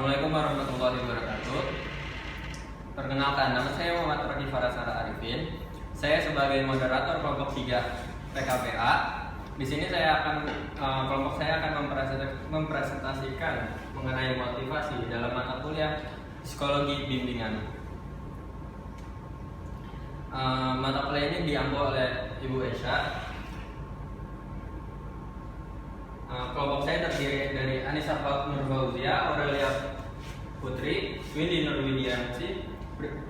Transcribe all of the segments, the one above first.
Assalamualaikum warahmatullahi wabarakatuh. Perkenalkan, nama saya Muhammad Raki Farasara Arifin. Saya sebagai moderator kelompok 3 PKPA. Di sini kelompok saya akan mempresentasikan mengenai motivasi dalam mata kuliah psikologi bimbingan. Mata kuliah ini diambil oleh Ibu Esha. Kelompok saya terdiri dari Anissa Nurfauzia, Aurelia Putri, Windy Nurwidiansi,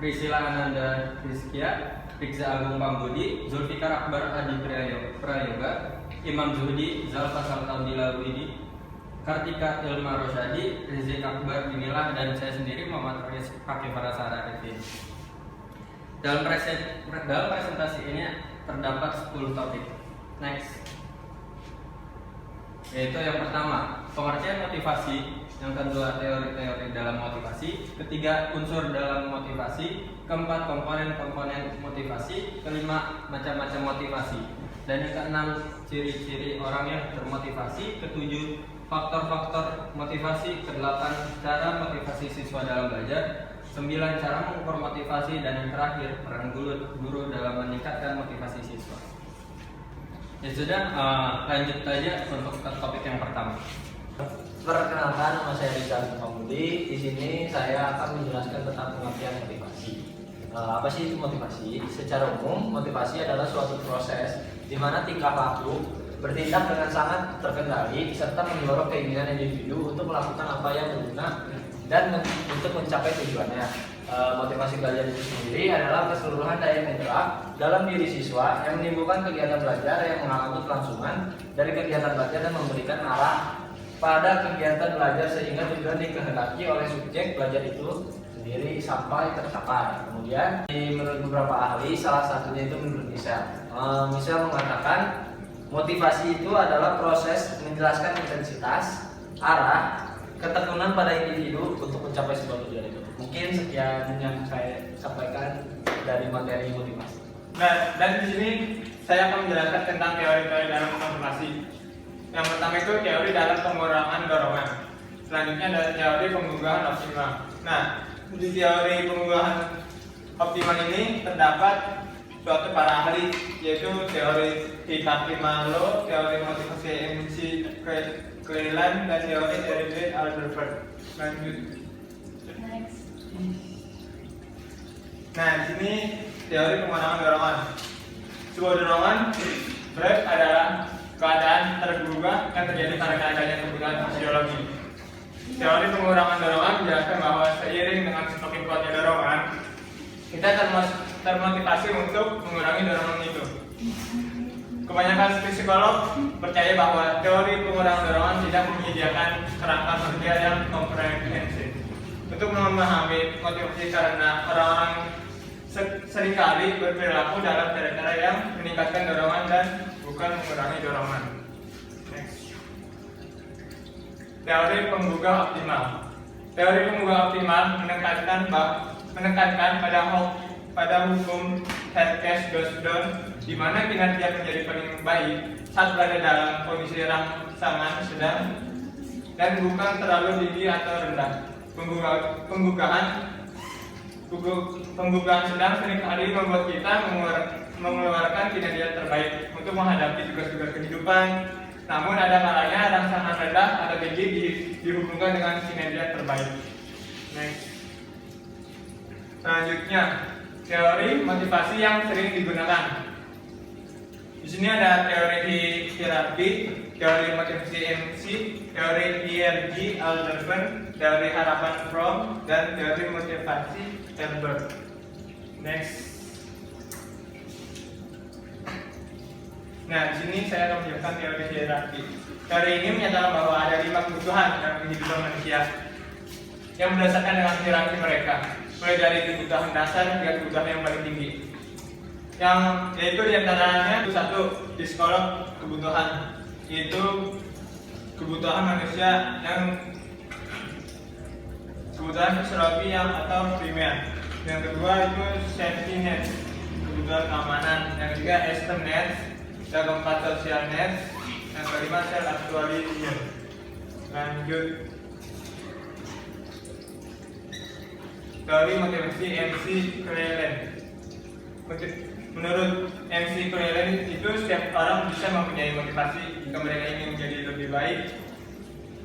Priscilla Ananda Rizkia, Rikza Agung Pambudi, Zulfikar Akbar Adi Prayoga, Imam Zuhdi, Zalfa Saltabila Widi, Kartika Ilma Rosyadi, Rizik Akbar Binilah, dan saya sendiri Muhammad Raki Farasara Arifin. Dalam presentasi ini terdapat 10 topik. Next. Yaitu yang pertama, pengertian motivasi, yang kedua teori-teori dalam motivasi, ketiga unsur dalam motivasi, keempat komponen-komponen motivasi, kelima macam-macam motivasi, dan yang keenam ciri-ciri orang yang termotivasi, ketujuh faktor-faktor motivasi, kedelapan cara motivasi siswa dalam belajar, 9 cara mengukur motivasi, dan yang terakhir peran guru dalam meningkatkan motivasi siswa. Ya sudah, lanjut saja untuk topik yang pertama. Perkenalkan, nama saya Rikza Agung Pambudi. Di sini saya akan menjelaskan tentang pengertian motivasi. Apa sih itu motivasi? Secara umum, motivasi adalah suatu proses di mana tingkah laku bertindak dengan sangat terkendali serta mendorong keinginan individu untuk melakukan apa yang berguna dan untuk mencapai tujuannya. Motivasi belajar itu sendiri adalah keseluruhan daya penggerak dalam diri siswa yang menimbulkan kegiatan belajar yang mengalami kelangsungan dari kegiatan belajar dan memberikan arah pada kegiatan belajar sehingga tujuan dikehendaki oleh subjek belajar itu sendiri sampai tercapai. Kemudian menurut beberapa ahli, salah satunya itu menurut Michel. Michel mengatakan motivasi itu adalah proses menjelaskan intensitas, arah, ketekunan pada individu untuk mencapai sebuah tujuan itu. Mungkin sekian yang saya sampaikan dari materi motivasi. Nah, dan di sini saya akan menjelaskan tentang teori-teori dalam motivasi. Yang pertama itu teori dalam pengurangan dorongan. Selanjutnya ada teori penggugahan optimal. Nah, di teori penggugahan optimal ini terdapat suatu para ahli, yaitu teori Hikati-Malo, teori motivasi MC Cleland, dan teori David Alderfer. Lanjut. Nah, di sini teori pengurangan dorongan. Sebuah dorongan berarti adalah keadaan tergugah yang terjadi karena adanya kebutuhan fisiologi. Teori pengurangan dorongan menjelaskan bahwa seiring dengan semakin kuatnya dorongan, kita termotivasi untuk mengurangi dorongan itu. Kebanyakan psikolog percaya bahwa teori pengurangan dorongan tidak menyediakan kerangka kerja yang komprehensif untuk memahami motivasi, karena orang-orang seringkali berperilaku dalam cara-cara yang meningkatkan dorongan dan bukan mengurangi dorongan. Next. Teori penggugah optimal. Teori penggugah optimal menekankan pada hukum Herkes-Gosdon, di mana kinerja menjadi paling baik saat berada dalam kondisi rangsangan sedang dan bukan terlalu tinggi atau rendah. Penggugahan sedang seringkali membuat kita mengeluarkan kinerja terbaik untuk menghadapi tugas-tugas kehidupan. Namun ada kalanya rangsangan rendah atau tinggi dihubungkan dengan kinerja terbaik. Next. Selanjutnya, teori motivasi yang sering digunakan. Di sini ada teori hierarki, teori motivasi MC, teori IRG Alderfer, teori harapan Fromm, dan teori motivasi Herbert. Next. Nah, di sini saya akan menjelaskan teori hierarki. Teori ini menyatakan bahwa ada 5 kebutuhan dalam kehidupan manusia yang berdasarkan dengan hierarki mereka, mulai dari kebutuhan dasar hingga kebutuhan yang paling tinggi. Yaitu diantaranya itu satu, di psikolog kebutuhan, yaitu kebutuhan manusia yang kebutuhan fisiologi atau primer. Yang kedua itu safety net, kebutuhan keamanan. Yang ketiga esteem net, yang keempat social net, yang kelima self actualization. Lanjut. teori motivasi MC Cleland. Menurut MC Cleland itu setiap orang bisa mempunyai motivasi jika mereka ingin menjadi lebih baik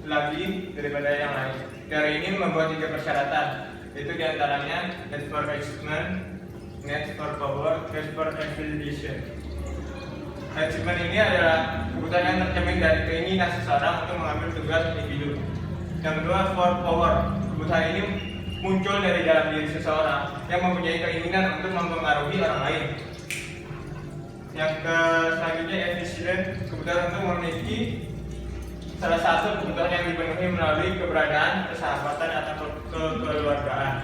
lagi daripada yang lain. Teori ini membuat 3 persyaratan, yaitu diantaranya need for achievement, need for power, need for validation. Achievement ini adalah kebutuhan yang tercermin dari keinginan seseorang untuk mengambil tugas individu. Yang kedua, for power. Kebutuhan ini muncul dari dalam diri seseorang yang mempunyai keinginan untuk mempengaruhi orang lain. Yang selanjutnya, efficient. Kebutuhan untuk memiliki salah satu kebutuhan yang dipenuhi melalui keberadaan, persahabatan atau kekeluargaan.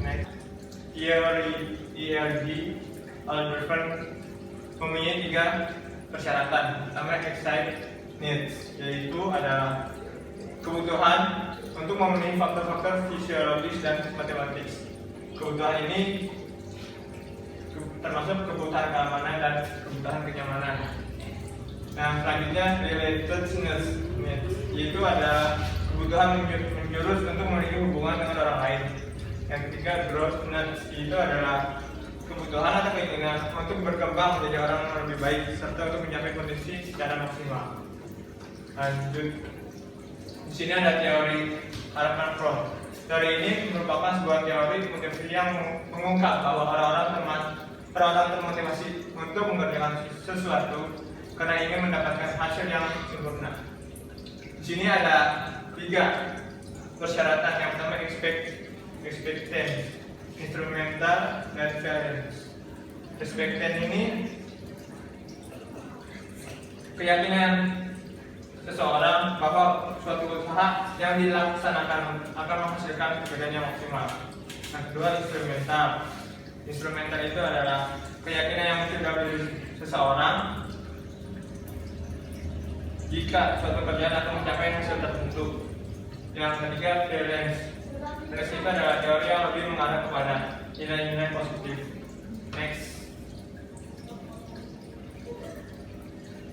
Next, ERG, Alberton mempunyai 3 persyaratan. Pertama, excite needs, yaitu adalah kebutuhan untuk memenuhi faktor-faktor fisiologis dan matematis. Kebutuhan ini termasuk kebutuhan keamanan dan kebutuhan kenyamanan. Nah, selanjutnya relatedness needs, yaitu adalah kebutuhan menjurus untuk memiliki hubungan dengan orang lain. Yang ketiga, growth needs, itu adalah kebutuhan atau keinginan untuk berkembang menjadi orang yang lebih baik serta untuk mencapai kondisi secara maksimal. Lanjut, di sini ada teori harapan Fromm. Teori ini merupakan sebuah teori motivasi yang mengungkap bahwa orang-orang termotivasi untuk mengerjakan sesuatu karena ingin mendapatkan hasil yang sempurna. Di sini ada 3 persyaratan. Yang pertama, expectance, instrumental, dan variance. Expectance ini keyakinan seseorang bahwa suatu usaha yang dilaksanakan akan menghasilkan keuntungan yang maksimal. Yang kedua, instrumental. Instrumental itu adalah keyakinan yang muncul dalam diri seseorang jika suatu kerjaan akan mencapai hasil tertentu. Yang ketiga, variance. Variance itu adalah teori yang lebih mengarah kepada nilai-nilai positif. Next,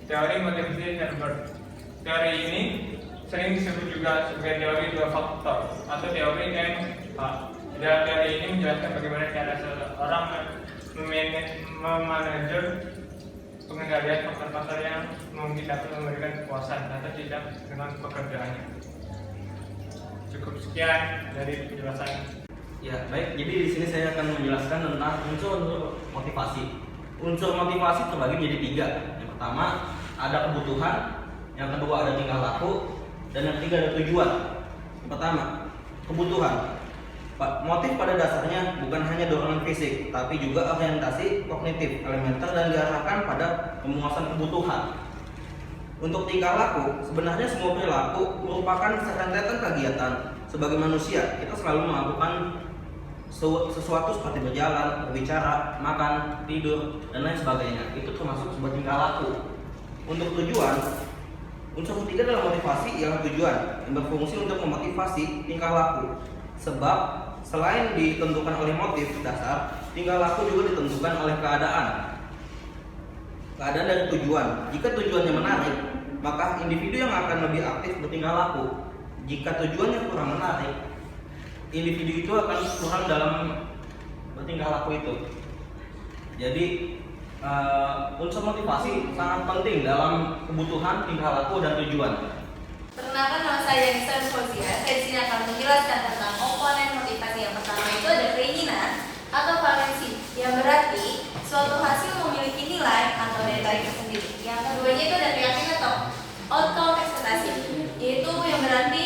teori motivasi Herbert. Teori ini sering disebut juga sebagai teori 2 faktor atau teori MH. Dalam teori ini menjelaskan bagaimana cara seseorang memanajer pengendalian faktor-faktor yang mungkin dapat memberikan kepuasan atau tidak dengan pekerjaannya. Cukup sekian dari penjelasan. Ya, baik. Jadi di sini saya akan menjelaskan tentang unsur motivasi. Unsur motivasi terbagi menjadi 3. Yang pertama ada kebutuhan, yang kedua ada tingkah laku, dan yang ketiga ada tujuan. Yang pertama, kebutuhan. Motif pada dasarnya bukan hanya dorongan fisik, tapi juga orientasi kognitif elementer dan diarahkan pada pemuasan kebutuhan. Untuk tingkah laku, sebenarnya semua perilaku merupakan rentetan kegiatan. Sebagai manusia, kita selalu melakukan sesuatu seperti berjalan, berbicara, makan, tidur, dan lain sebagainya. Itu termasuk sebuah tingkah laku. Untuk tujuan, unsur ketiga dalam motivasi ialah tujuan yang berfungsi untuk memotivasi tingkah laku. Sebab selain ditentukan oleh motif dasar, tingkah laku juga ditentukan oleh keadaan dari tujuan. Jika tujuannya menarik, maka individu yang akan lebih aktif bertingkah laku. Jika tujuannya kurang menarik, individu itu akan kurang dalam bertingkah laku itu. Jadi unsur motivasi sangat penting dalam kebutuhan, tingkah laku, dan tujuan. Perkenalkan, nama saya Nisa Fauzia. Saya di sini akan menjelaskan tentang komponen motivasi. Yang pertama itu ada keinginan atau valensi, yang berarti suatu hasil memiliki nilai atau daya tarik tersendiri. Yang keduanya itu ada keyakinan atau outcome ekspektasi, yaitu yang berarti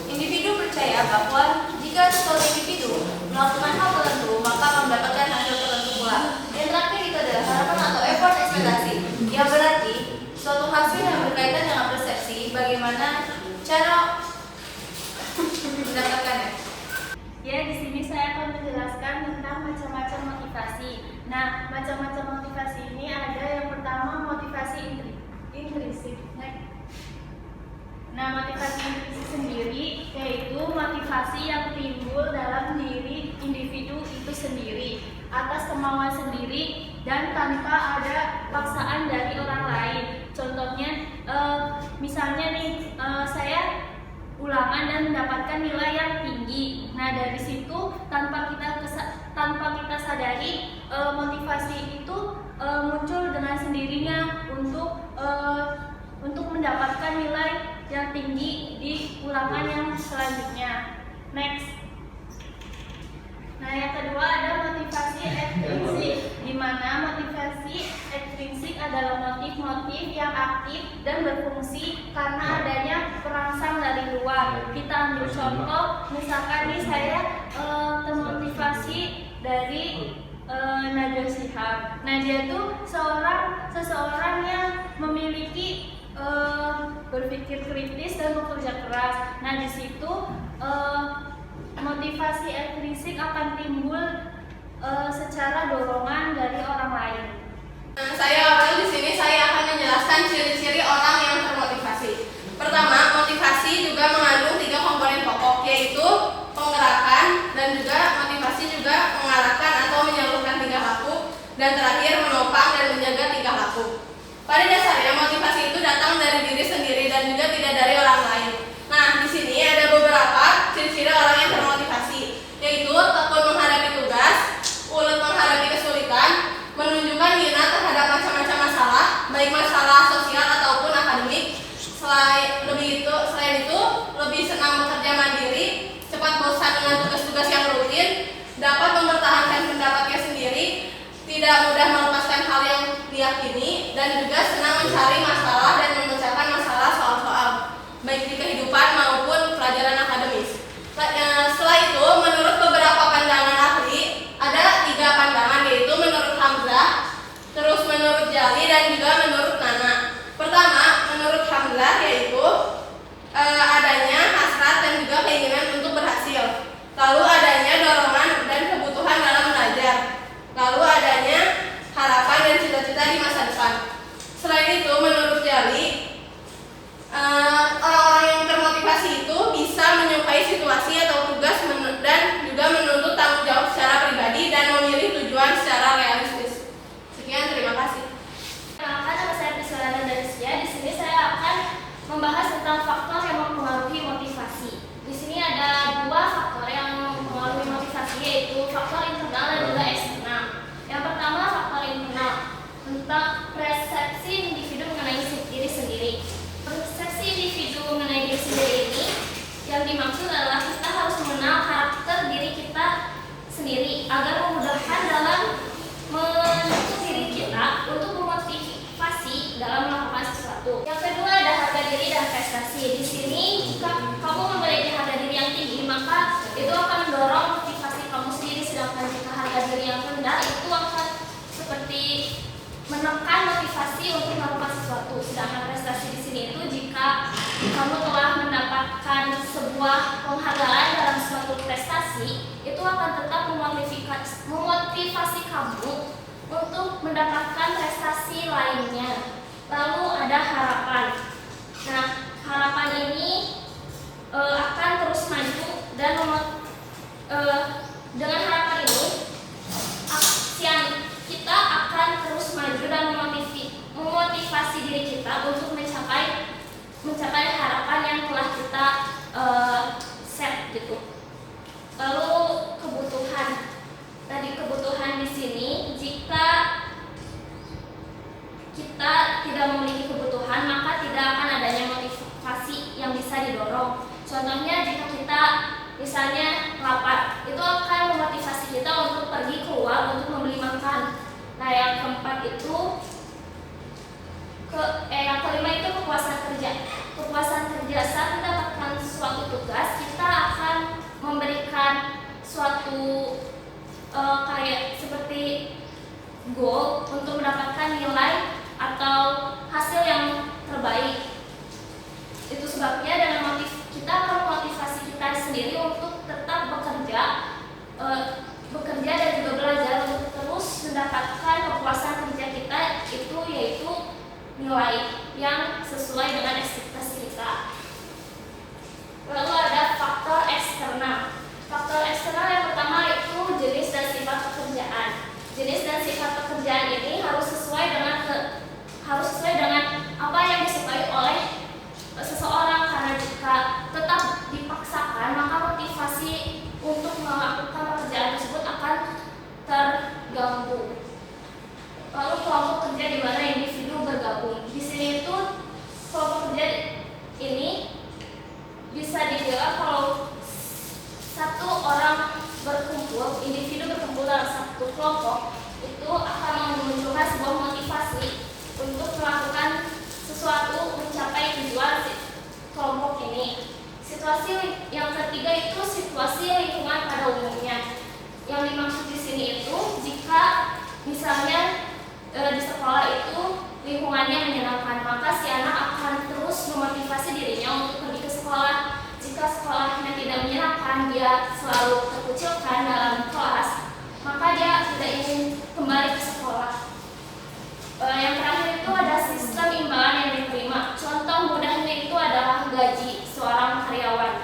individu percaya bahwa jika suatu individu melakukan hal tertentu maka akan mendapatkan hasil tertentu pula. Yang terakhir itu adalah harapan atau effort ekspektasi, yang berarti suatu hasil yang berkaitan dengan persepsi bagaimana cara mendapatkannya. Ya, di sini saya akan menjelaskan tentang macam-macam motivasi. Nah, macam-macam motivasi ini ada yang pertama motivasi intrinsik. Nah, motivasi intrinsik sendiri yaitu motivasi yang timbul dalam diri individu itu sendiri atas kemauan sendiri dan tanpa ada paksaan dari orang lain. Contohnya, misalnya nih, saya ulangan dan mendapatkan nilai yang tinggi. untuk mendapatkan nilai yang tinggi di ulangan yang selanjutnya. Next. Nah, yang kedua ada motivasi ekstrinsik, di mana motivasi ekstrinsik adalah motif-motif yang aktif dan berfungsi karena adanya perangsang dari luar. Kita ambil contoh, misalkan nih saya termotivasi dari Najwa Shihab. Nah, dia tuh seseorang yang memiliki berpikir kritis dan bekerja keras. Nah, di situ motivasi ekstrinsik akan timbul secara dorongan dari orang lain. Saya Aurel, di sini saya akan menjelaskan ciri-ciri orang yang termotivasi. Pertama, motivasi juga mengandung 3 komponen pokok, yaitu penggerakan, dan juga motivasi juga mengarahkan atau menyalurkan tingkah laku, dan terakhir menopang dan menjaga tingkah laku. Pada dasarnya motivasi itu datang dari diri sendiri dan juga tidak dari orang lain. Nah, di sini ada beberapa ciri-ciri orang yang termotivasi, yaitu tekun menghadapi tugas, ulet menghadapi kesulitan, menunjukkan minat terhadap macam-macam masalah, baik masalah sosial ataupun akademik. Selain itu, lebih senang bekerja mandiri, cepat bosan dengan tugas-tugas yang rutin, dapat mempertahankan pendapatnya sendiri, tidak mudah melepaskan hal yang diyakini, dan juga senang mencari masalah dan memecahkan masalah soal-soal, baik di kehidupan maupun pelajaran akademis. Setelah itu, menurut beberapa pandangan ahli, ada 3 pandangan, yaitu menurut Hamzah, terus menurut Jali, dan juga menurut Nana. Pertama, menurut Hamzah, yaitu adanya hasrat dan juga keinginan untuk berhasil, lalu adanya dorongan dan kebutuhan dalam belajar, lalu adanya harapan dan cita-cita di masa depan. Selain itu, menurut Jali, orang-orang yang termotivasi itu bisa menyukai situasi atau tugas dan juga menuntut tanggung jawab secara pribadi dan memilih tujuan secara realistis. Sekian, terima kasih. Perkenalkan, nama saya Priscilla Darisya. Di sini saya akan membahas tentang faktor yang mempengaruhi motivasi. Di sini ada 2 faktor yang mempengaruhi motivasi, yaitu faktor internal dan juga eksternal. Yang pertama, faktor internal, tentang persepsi individu mengenai diri sendiri. Persepsi individu mengenai diri sendiri ini yang dimaksud adalah kita harus mengenal karakter diri kita sendiri agar memudahkan dalam menuntut diri kita untuk memotivasi dalam melakukan sesuatu. Yang kedua ada harga diri dan prestasi. Di sini jika kamu memiliki harga diri yang tinggi, maka itu akan mendorong motivasi kamu sendiri. Sedangkan jika harga diri yang rendah, itu akan seperti menekan motivasi untuk melakukan sesuatu. Sedangkan prestasi di sini itu jika kamu telah mendapatkan sebuah penghargaan dalam suatu prestasi, itu akan tetap memotivasi kamu untuk mendapatkan prestasi lainnya. Lalu ada harapan. Nah, harapan ini akan terus maju dan dengan harapan ini kita akan terus maju dan memotivasi diri kita untuk mencapai harapan yang telah kita set gitu. Lalu kebutuhan. Tadi kebutuhan di sini, jika kita tidak memiliki kebutuhan, maka tidak akan adanya motivasi yang bisa didorong. Contohnya jika kita misalnya lapar, itu akan memotivasi kita untuk pergi keluar untuk membeli makan. Nah, yang keempat itu yang kelima itu kepuasan kerja. Kepuasan kerja saat mendapatkan suatu tugas, kita akan memberikan suatu kayak seperti goal untuk mendapatkan nilai atau hasil yang terbaik. Itu sebabnya dengan kita akan memotivasi kita sendiri untuk tetap bekerja dan juga belajar untuk terus mendapatkan kepuasan kerja kita itu, yaitu nilai yang sesuai dengan ekspektasi kita. Lalu ada faktor eksternal. Faktor eksternal yang pertama itu jenis dan sifat pekerjaan. Jenis dan sifat pekerjaan ini harus sesuai dengan apa yang disukai oleh seseorang, karena jika tetap dipaksakan, maka motivasi untuk melakukan pekerjaan tersebut akan terganggu. Lalu kelompok kerja di mana individu bergabung. Di sini situasi yang ketiga itu situasi lingkungan pada umumnya. Yang dimaksud di sini itu jika misalnya di sekolah itu lingkungannya menyenangkan, maka si anak akan terus memotivasi dirinya untuk pergi ke sekolah. Jika sekolahnya tidak menyenangkan, dia selalu terkucilkan dalam kelas, maka dia tidak ingin kembali ke sekolah. Yang terakhir itu ada sistem imbalan yang diterima. Contoh mudahnya itu adalah gaji seorang karyawan.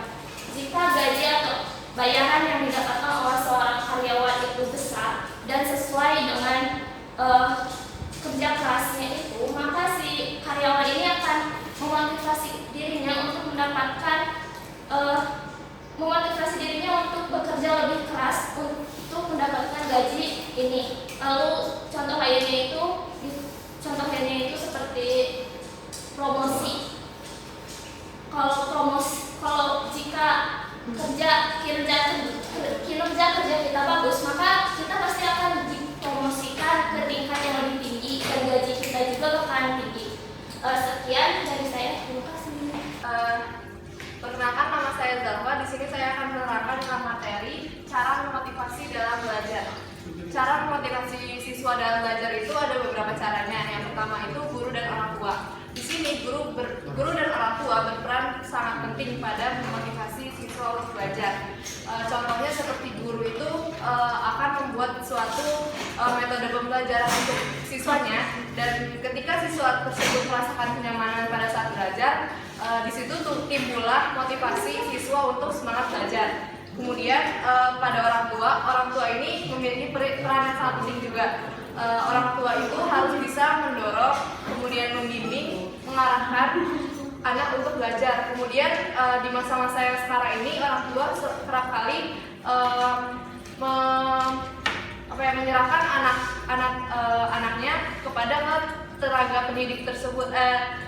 Jika gaji atau bayaran yang didapatkan oleh seorang karyawan itu besar dan sesuai dengan kerja kerasnya itu, maka si karyawan ini akan memotivasi dirinya untuk bekerja lebih keras untuk mendapatkan gaji ini. Lalu contoh lainnya itu seperti promosi. Kalau jika kinerja kerja kita bagus, maka kita pasti akan dipromosikan ke tingkat yang lebih tinggi dan gaji kita juga bakalan tinggi. Sekian dari saya. Terima kasih. Perkenalkan, nama saya Zalfa. Di sini saya akan menerangkan tentang materi cara memotivasi dalam belajar. Cara memotivasi siswa dalam belajar itu ada beberapa caranya. Yang pertama itu guru dan orang tua. Di sini guru dan orang tua berperan sangat penting pada memotivasi siswa untuk belajar. Contohnya seperti guru itu akan membuat suatu metode pembelajaran untuk siswanya, dan ketika siswa tersebut merasakan kenyamanan pada saat belajar, di situ timbullah motivasi siswa untuk semangat belajar. Kemudian pada orang tua ini memiliki peran yang sangat penting juga. Orang tua itu harus bisa mendorong, kemudian membimbing, mengarahkan anak untuk belajar. Kemudian di masa-masa yang sekarang ini orang tua kerap kali menyerahkan anaknya kepada tenaga pendidik tersebut,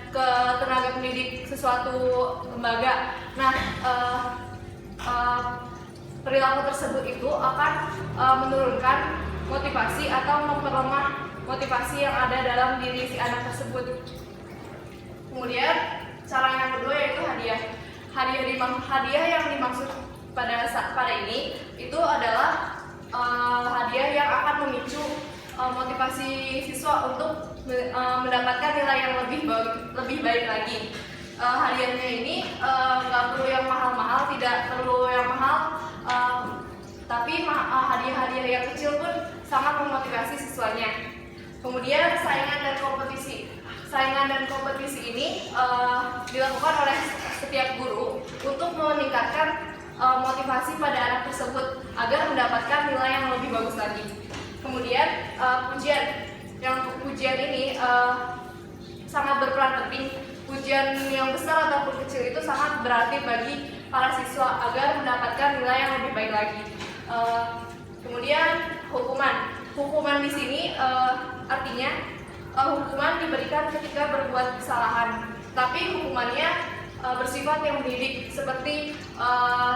ke tenaga pendidik suatu lembaga. Nah, perilaku tersebut itu akan menurunkan motivasi atau memperlemah motivasi yang ada dalam diri si anak tersebut. Kemudian cara yang kedua yaitu hadiah. Hadiah yang dimaksud pada ini itu adalah hadiah yang akan memicu motivasi siswa untuk mendapatkan nilai yang lebih baik lagi. Hadiahnya ini nggak perlu yang mahal-mahal, tidak perlu yang mahal, tapi hadiah-hadiah yang kecil pun sangat memotivasi siswanya. Kemudian saingan dan kompetisi. Saingan dan kompetisi ini dilakukan oleh setiap guru untuk meningkatkan motivasi pada anak tersebut agar mendapatkan nilai yang lebih bagus lagi. Kemudian pujian ini sangat berperan penting. Pujian yang besar ataupun kecil itu sangat berarti bagi para siswa agar mendapatkan nilai yang lebih baik lagi. Kemudian hukuman di sini artinya hukuman diberikan ketika berbuat kesalahan, tapi hukumannya bersifat yang mendidik, seperti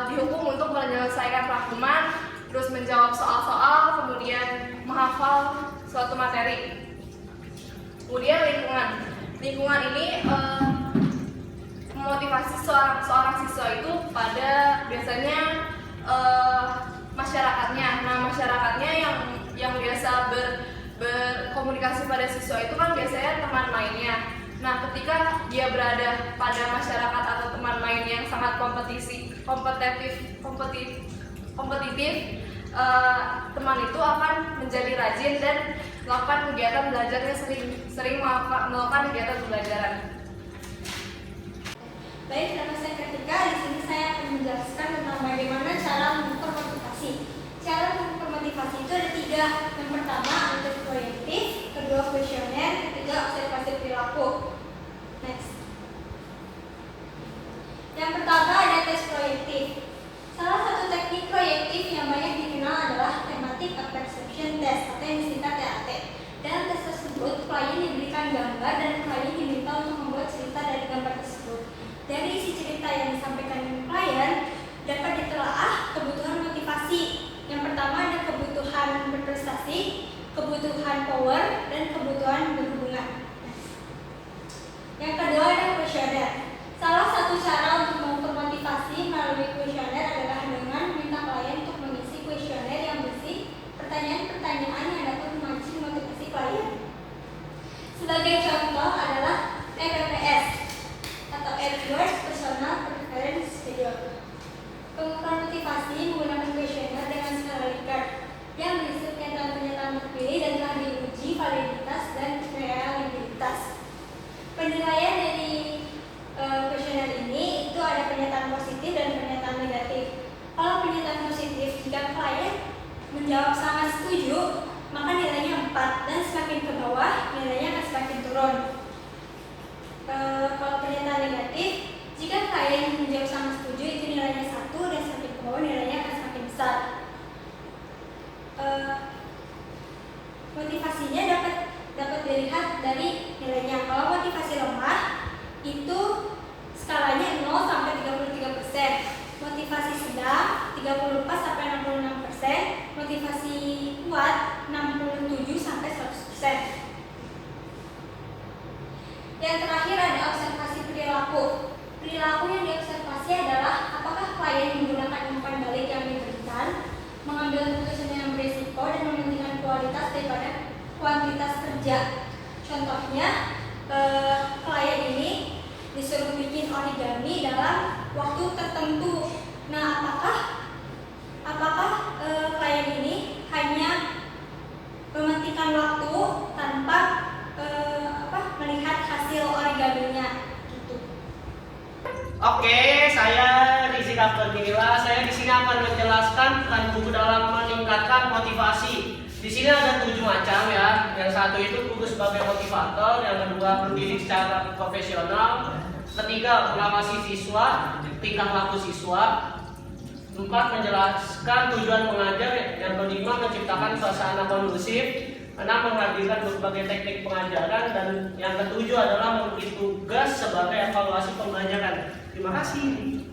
dihukum untuk menyelesaikan rangkuman, terus menjawab soal-soal, kemudian menghafal suatu materi. Kemudian lingkungan ini memotivasi seorang siswa itu pada biasanya masyarakatnya. Nah, masyarakatnya yang biasa berkomunikasi pada siswa itu kan biasanya teman mainnya. Nah, ketika dia berada pada masyarakat atau teman main yang sangat kompetitif, teman itu akan menjadi rajin dan melakukan kegiatan belajarnya, sering melakukan kegiatan pembelajaran. Baik, nama saya Ketika. Di sini saya akan menjelaskan tentang bagaimana cara mengukur motivasi. Cara mengukur motivasi itu ada 3. Yang pertama, tes proyektif, kedua kuesioner, ketiga observasi perilaku. Next. Yang pertama ada tes proyektif. Salah satu teknik proyektif yang banyak dikenal adalah thematic perception test atau yang disingkat TAT. Dalam tes tersebut, klien diberikan gambar dan klien diminta untuk membuat cerita dari gambar tersebut. Dari isi cerita yang disampaikan klien dapat ditelaah kebutuhan motivasi. Yang pertama ada kebutuhan berprestasi, kebutuhan power, dan kebutuhan berhubungan. Yang kedua ada kuesioner. Salah satu cara untuk mengukur motivasi pertanyaan-pertanyaan yang dapat memancing motivasi klien. Sebagai contoh adalah EPPS atau Edwards Personal Preference Schedule. Pengukuran motivasi menggunakan kuesioner dengan skala Likert yang berisi pernyataan-pernyataan terpilih dan telah diuji validitas dan reliabilitas. Penilaian dari kuesioner ini itu ada pernyataan positif dan pernyataan negatif. Kalau pernyataan positif, jika klien menjawab sangat setuju, maka nilainya 4 dan semakin ke bawah nilainya akan semakin turun. Kalau pernyataan negatif, jika klien menjawab sangat setuju itu nilainya 1 dan semakin ke bawah nilainya akan semakin besar. Motivasinya dapat dilihat dari nilainya. Kalau motivasi lemah itu skalanya 0 sampai 33%. Motivasi sedang 34 sampai 66%, motivasi kuat 67 sampai 100%. Yang terakhir ada observasi perilaku. Perilaku yang diobservasi adalah apakah klien menggunakan umpan balik yang diberikan, mengambil keputusan yang berisiko dan mementingkan kualitas daripada kuantitas kerja. Contohnya, klien ini disuruh bikin origami dalam waktu tertentu. Nah, apakah klien ini hanya mementingkan waktu tanpa melihat hasil origaminya gitu. Oke, saya Rizky Kaptenila. Saya di sini akan menjelaskan peran buku dalam meningkatkan motivasi. Di sini ada 7 macam ya. Yang satu itu buku sebagai motivator, yang kedua mendidik secara profesional, ketiga mengawasi siswa, tingkah laku siswa, 4 menjelaskan tujuan mengajar, yang kelima menciptakan suasana kondusif, 6 menghadirkan berbagai teknik pengajaran, dan yang ketujuh adalah memberi tugas sebagai evaluasi pembelajaran. Terima kasih.